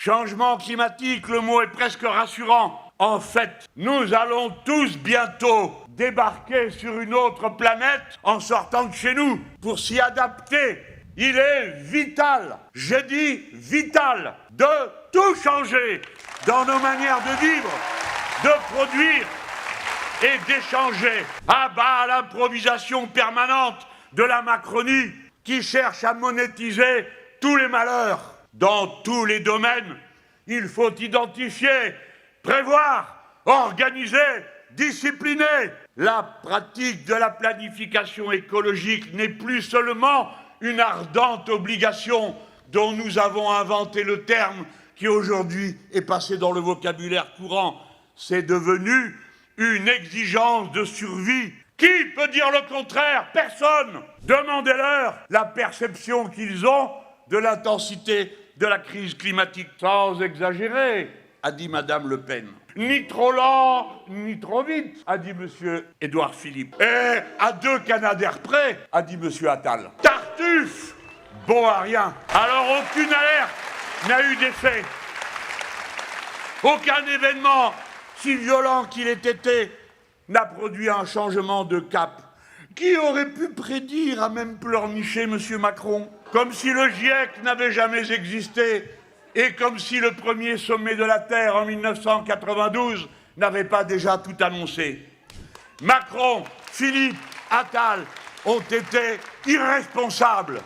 Changement climatique, le mot est presque rassurant. En fait, nous allons tous bientôt débarquer sur une autre planète en sortant de chez nous. Pour s'y adapter, il est vital, j'ai dit vital, de tout changer dans nos manières de vivre, de produire et d'échanger. À bas l'improvisation permanente de la Macronie qui cherche à monétiser tous les malheurs. Dans tous les domaines, il faut identifier, prévoir, organiser, discipliner. La pratique de la planification écologique n'est plus seulement une ardente obligation dont nous avons inventé le terme qui aujourd'hui est passé dans le vocabulaire courant. C'est devenu une exigence de survie. Qui peut dire le contraire? Personne. Demandez-leur la perception qu'ils ont de l'intensité de la crise climatique. Sans exagérer, a dit Madame Le Pen. Ni trop lent, ni trop vite, a dit Monsieur Édouard Philippe. Et à 2 Canadair près, a dit Monsieur Attal. Tartuffe, bon à rien. Alors aucune alerte n'a eu d'effet. Aucun événement, si violent qu'il ait été, n'a produit un changement de cap. Qui aurait pu prédire, à même pleurnicher Monsieur Macron, comme si le GIEC n'avait jamais existé et comme si le premier sommet de la Terre en 1992 n'avait pas déjà tout annoncé. Macron, Philippe, Attal ont été irresponsables.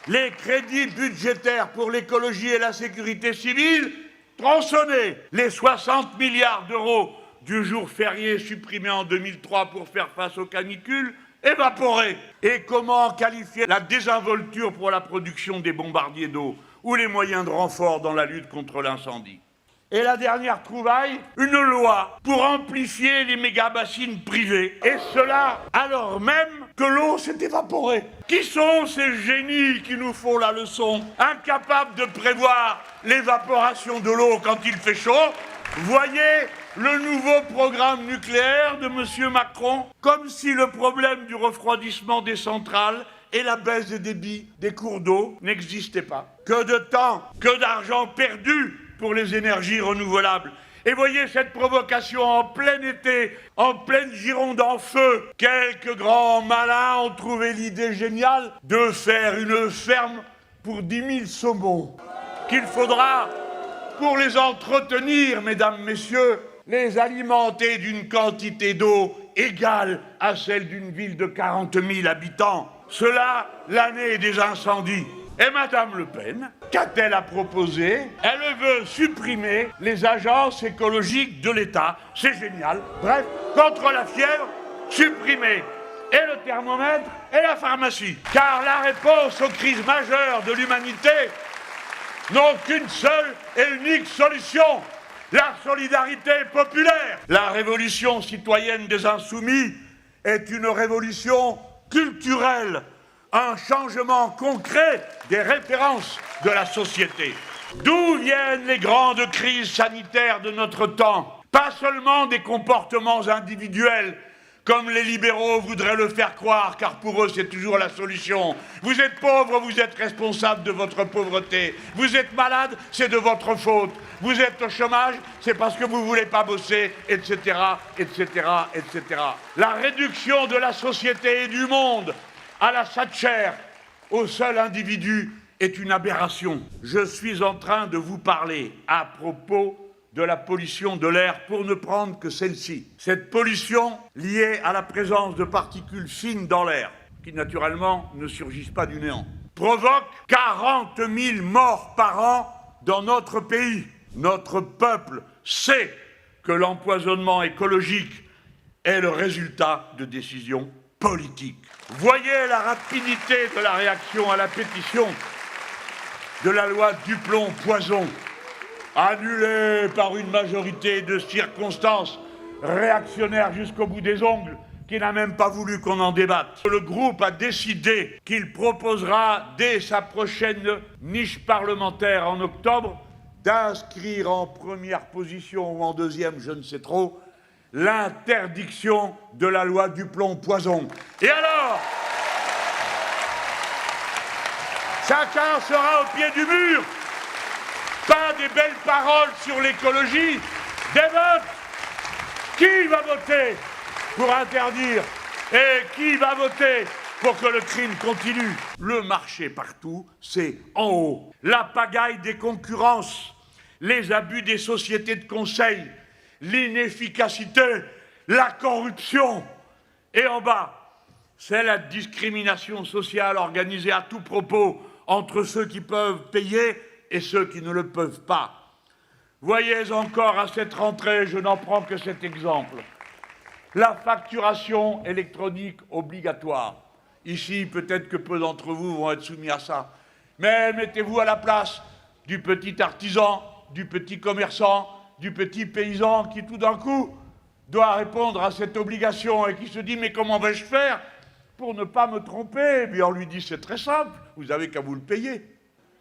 Les crédits budgétaires pour l'écologie et la sécurité civile tronçonnés. Les 60 milliards d'euros du jour férié supprimé en 2003 pour faire face aux canicules évaporés. Et comment qualifier la désinvolture pour la production des bombardiers d'eau ou les moyens de renfort dans la lutte contre l'incendie? Et la dernière trouvaille, une loi pour amplifier les méga-bassines privées. Et cela alors même que l'eau s'est évaporée. Qui sont ces génies qui nous font la leçon? Incapables de prévoir l'évaporation de l'eau quand il fait chaud? Voyez le nouveau programme nucléaire de M. Macron, comme si le problème du refroidissement des centrales et la baisse des débits des cours d'eau n'existait pas. Que de temps, que d'argent perdu pour les énergies renouvelables. Et voyez cette provocation en plein été, en pleine Gironde en feu. Quelques grands malins ont trouvé l'idée géniale de faire une ferme pour 10 000 saumons qu'il faudra, pour les entretenir, mesdames, messieurs, les alimenter d'une quantité d'eau égale à celle d'une ville de 40 000 habitants. Cela, l'année des incendies. Et Madame Le Pen, qu'a-t-elle à proposer? Elle veut supprimer les agences écologiques de l'État. C'est génial. Bref, contre la fièvre, supprimer et le thermomètre et la pharmacie. Car la réponse aux crises majeures de l'humanité n'ont qu'une seule et unique solution: la solidarité populaire. La révolution citoyenne des Insoumis est une révolution culturelle, un changement concret des références de la société. D'où viennent les grandes crises sanitaires de notre temps? Pas seulement des comportements individuels, comme les libéraux voudraient le faire croire, car pour eux c'est toujours la solution. Vous êtes pauvre, vous êtes responsable de votre pauvreté. Vous êtes malade, c'est de votre faute. Vous êtes au chômage, c'est parce que vous ne voulez pas bosser, etc., etc., etc. La réduction de la société et du monde à la Thatcher, au seul individu, est une aberration. Je suis en train de vous parler à propos de la pollution de l'air, pour ne prendre que celle-ci. Cette pollution liée à la présence de particules fines dans l'air, qui naturellement ne surgissent pas du néant, provoque 40 000 morts par an dans notre pays. Notre peuple sait que l'empoisonnement écologique est le résultat de décisions politiques. Voyez la rapidité de la réaction à la pétition de la loi Duplon-Poison, annulée par une majorité de circonstances réactionnaires jusqu'au bout des ongles, qui n'a même pas voulu qu'on en débatte. Le groupe a décidé qu'il proposera, dès sa prochaine niche parlementaire en octobre, d'inscrire en première position ou en deuxième, je ne sais trop, l'interdiction de la loi Duplon-Poison. Et alors, chacun sera au pied du mur. Pas des belles paroles sur l'écologie, des votes. Qui va voter pour interdire et qui va voter pour que le crime continue? Le marché partout, c'est en haut. La pagaille des concurrences, les abus des sociétés de conseil, l'inefficacité, la corruption. Et en bas, c'est la discrimination sociale organisée à tout propos entre ceux qui peuvent payer et ceux qui ne le peuvent pas. Voyez encore à cette rentrée, je n'en prends que cet exemple, la facturation électronique obligatoire. Ici, peut-être que peu d'entre vous vont être soumis à ça. Mais mettez-vous à la place du petit artisan, du petit commerçant, du petit paysan qui tout d'un coup doit répondre à cette obligation et qui se dit « mais comment vais-je faire pour ne pas me tromper ?» Eh bien on lui dit « c'est très simple, vous n'avez qu'à vous le payer. »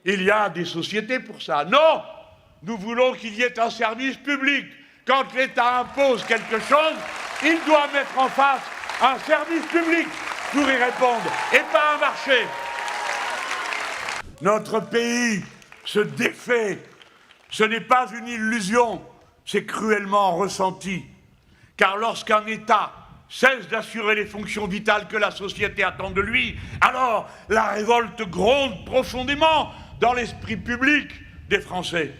Il y a des sociétés pour ça. Non! Nous voulons qu'il y ait un service public. Quand l'État impose quelque chose, il doit mettre en face un service public pour y répondre, et pas un marché. Notre pays se défait. Ce n'est pas une illusion, c'est cruellement ressenti. Car lorsqu'un État cesse d'assurer les fonctions vitales que la société attend de lui, alors la révolte gronde profondément dans l'esprit public des Français.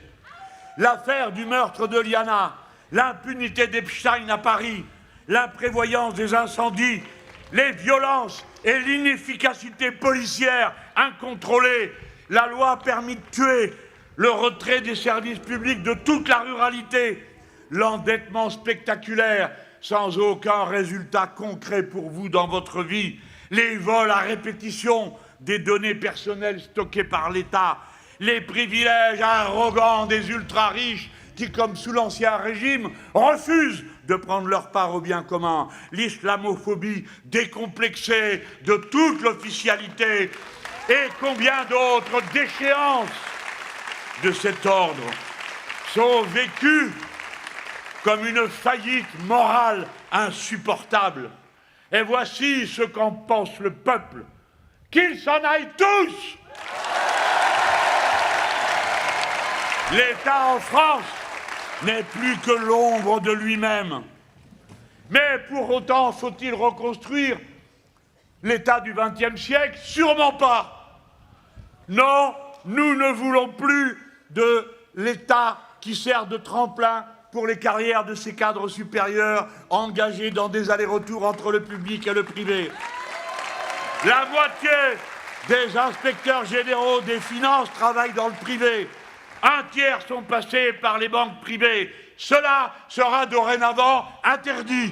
L'affaire du meurtre de Liana, l'impunité d'Epstein à Paris, l'imprévoyance des incendies, les violences et l'inefficacité policière incontrôlée, la loi a permis de tuer, le retrait des services publics de toute la ruralité, l'endettement spectaculaire sans aucun résultat concret pour vous dans votre vie, les vols à répétition des données personnelles stockées par l'État, les privilèges arrogants des ultra-riches qui, comme sous l'Ancien Régime, refusent de prendre leur part au bien commun, l'islamophobie décomplexée de toute l'officialité et combien d'autres déchéances de cet ordre sont vécues comme une faillite morale insupportable. Et voici ce qu'en pense le peuple. Qu'ils s'en aillent tous! L'État en France n'est plus que l'ombre de lui-même. Mais pour autant, faut-il reconstruire l'État du XXe siècle? Sûrement pas. Non, nous ne voulons plus de l'État qui sert de tremplin pour les carrières de ces cadres supérieurs engagés dans des allers-retours entre le public et le privé. La moitié des inspecteurs généraux des finances travaillent dans le privé. Un tiers sont passés par les banques privées. Cela sera dorénavant interdit.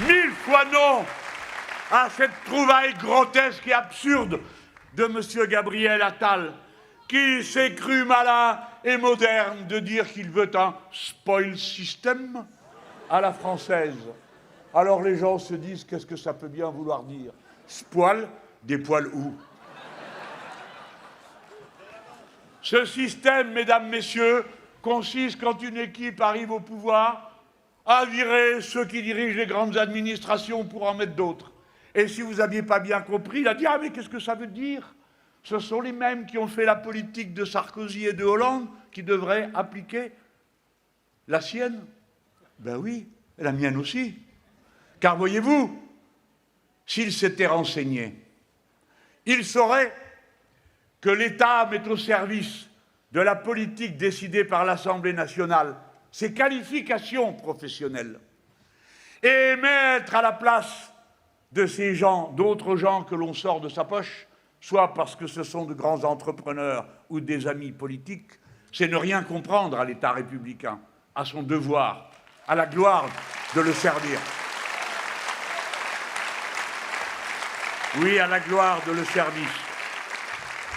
Mille fois non à cette trouvaille grotesque et absurde de M. Gabriel Attal, qui s'est cru malin et moderne de dire qu'il veut un spoil system à la française. Alors les gens se disent, qu'est-ce que ça peut bien vouloir dire? Spoil, des poils où? Ce système, mesdames, messieurs, consiste, quand une équipe arrive au pouvoir, à virer ceux qui dirigent les grandes administrations pour en mettre d'autres. Et si vous n'aviez pas bien compris, il a dit « Ah, mais qu'est-ce que ça veut dire? Ce sont les mêmes qui ont fait la politique de Sarkozy et de Hollande qui devraient appliquer la sienne. » Ben oui, et la mienne aussi. Car voyez-vous, s'il s'était renseigné, il saurait que l'État met au service de la politique décidée par l'Assemblée nationale ses qualifications professionnelles et mettre à la place de ces gens, d'autres gens que l'on sort de sa poche, soit parce que ce sont de grands entrepreneurs ou des amis politiques, c'est ne rien comprendre à l'État républicain, à son devoir, à la gloire de le servir. Oui, à la gloire de le service.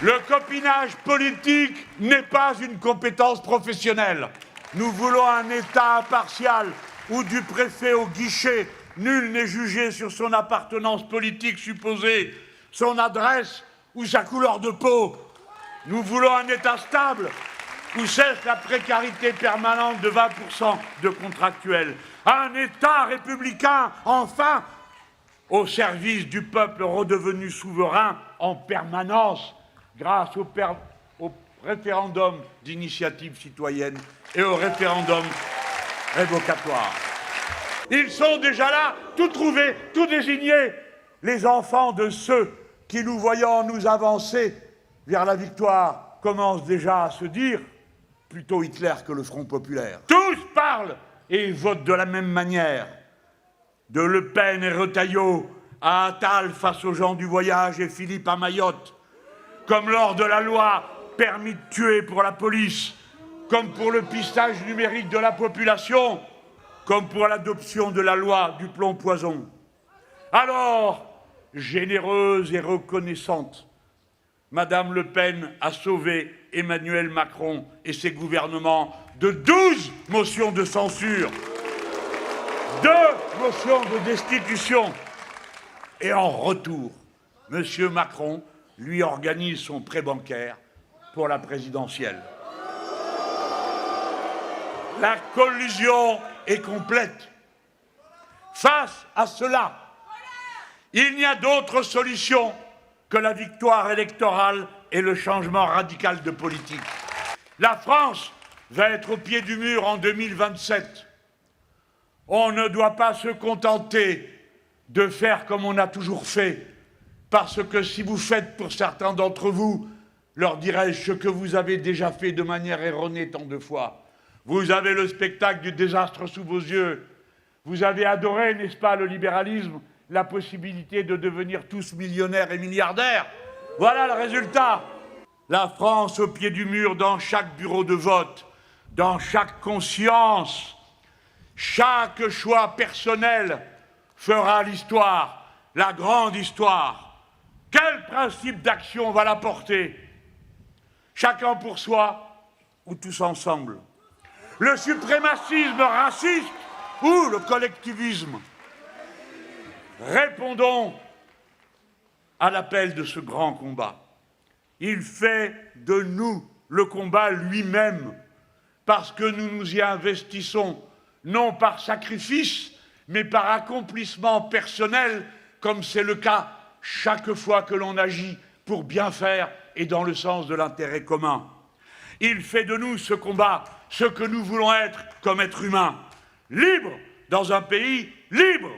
Le copinage politique n'est pas une compétence professionnelle. Nous voulons un État impartial où du préfet au guichet, nul n'est jugé sur son appartenance politique supposée, son adresse ou sa couleur de peau. Nous voulons un État stable où cesse la précarité permanente de 20% de contractuels. Un État républicain, enfin, au service du peuple redevenu souverain en permanence grâce au référendum d'initiative citoyenne et au référendum révocatoire. Ils sont déjà là, tout trouvés, tout désignés, les enfants de ceux qui, nous voyant nous avancer vers la victoire, commencent déjà à se dire plutôt Hitler que le Front populaire. Tous parlent et votent de la même manière. De Le Pen et Retailleau à Attal face aux gens du voyage et Philippe à Mayotte, comme lors de la loi permis de tuer pour la police, comme pour le pistage numérique de la population, comme pour l'adoption de la loi du plomb-poison. Alors, généreuse et reconnaissante, Madame Le Pen a sauvé Emmanuel Macron et ses gouvernements de 12 motions de censure, 2 motions de destitution. Et en retour, M. Macron lui organise son prêt bancaire pour la présidentielle. La collusion est complète. Face à cela, il n'y a d'autre solution que la victoire électorale et le changement radical de politique. La France va être au pied du mur en 2027. On ne doit pas se contenter de faire comme on a toujours fait, parce que si vous faites pour certains d'entre vous, leur dirais-je ce que vous avez déjà fait de manière erronée tant de fois. Vous avez le spectacle du désastre sous vos yeux. Vous avez adoré, n'est-ce pas, le libéralisme, la possibilité de devenir tous millionnaires et milliardaires. Voilà le résultat. La France au pied du mur dans chaque bureau de vote, dans chaque conscience, chaque choix personnel fera l'histoire, la grande histoire. Quel principe d'action va la porter? Chacun pour soi ou tous ensemble? Le suprémacisme raciste ou le collectivisme? Répondons à l'appel de ce grand combat. Il fait de nous le combat lui-même, parce que nous nous y investissons, non par sacrifice, mais par accomplissement personnel, comme c'est le cas chaque fois que l'on agit pour bien faire et dans le sens de l'intérêt commun. Il fait de nous ce combat ce que nous voulons être comme êtres humains, libres dans un pays libre.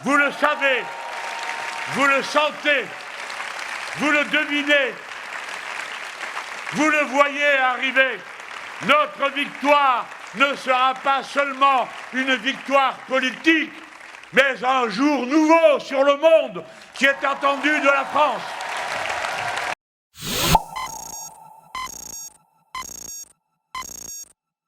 Vous le savez, vous le sentez, vous le devinez, vous le voyez arriver. Notre victoire ne sera pas seulement une victoire politique, mais un jour nouveau sur le monde qui est attendu de la France.